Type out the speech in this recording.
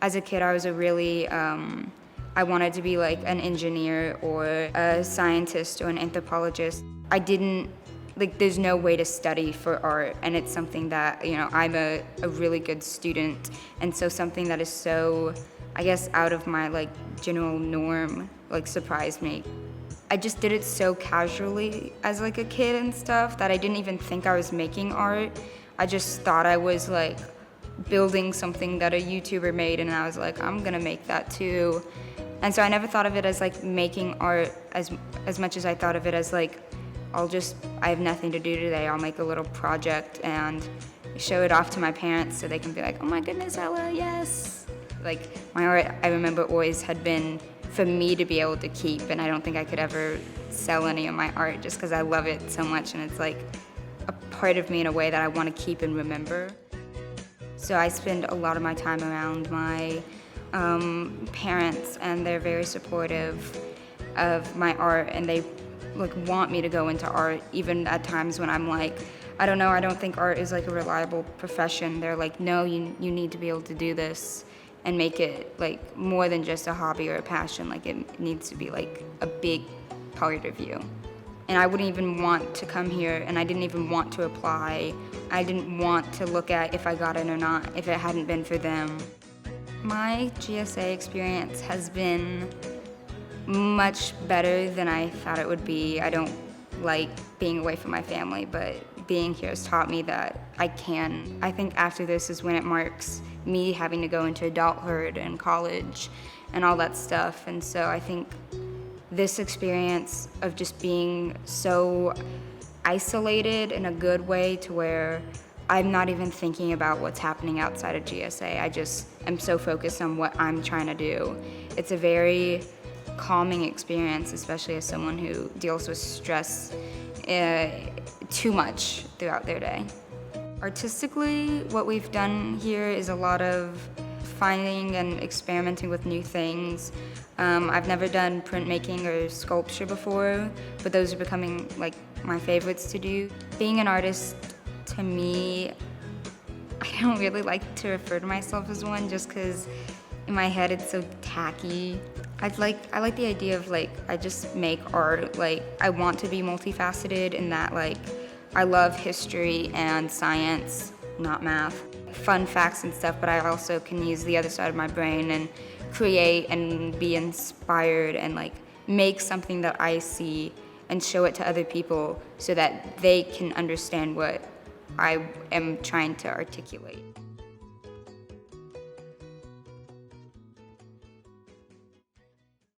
As a kid, I was a really, I wanted to be like an engineer or a scientist or an anthropologist. I didn't, like, there's no way to study for art, and it's something that, I'm a really good student, and so something that is so, I guess, out of my, like, general norm, like, surprised me. I just did it so casually as, like, a kid and stuff that I didn't even think I was making art. I just thought I was, like, building something that a YouTuber made, and I was like, I'm gonna make that too. And so I never thought of it as like making art as much as I thought of it as like, I have nothing to do today, I'll make a little project and show it off to my parents so they can be like, oh my goodness, Ella, yes. Like, my art, I remember, always had been for me to be able to keep, and I don't think I could ever sell any of my art just because I love it so much, and it's like a part of me in a way that I want to keep and remember. So I spend a lot of my time around my parents, and they're very supportive of my art, and they want me to go into art, even at times when I'm like, I don't know, I don't think art is like a reliable profession. They're like, no, you need to be able to do this and make it like more than just a hobby or a passion. Like, it needs to be like a big part of you. And I wouldn't even want to come here, and I didn't even want to apply. I didn't want to look at if I got in or not if it hadn't been for them. My GSA experience has been much better than I thought it would be. I don't like being away from my family, but being here has taught me that I can. I think after this is when it marks me having to go into adulthood and college and all that stuff. And so I think this experience of just being so isolated in a good way to where I'm not even thinking about what's happening outside of GSA. I just am so focused on what I'm trying to do. It's a very calming experience, especially as someone who deals with stress too much throughout their day. Artistically, what we've done here is a lot of finding and experimenting with new things. I've never done printmaking or sculpture before, but those are becoming like my favorites to do. Being an artist, to me, I don't really like to refer to myself as one just because in my head it's so tacky. I like the idea of like, I just make art. Like, I want to be multifaceted in that, like, I love history and science, not math, fun facts and stuff, but I also can use the other side of my brain and create and be inspired and like make something that I see and show it to other people so that they can understand what I am trying to articulate.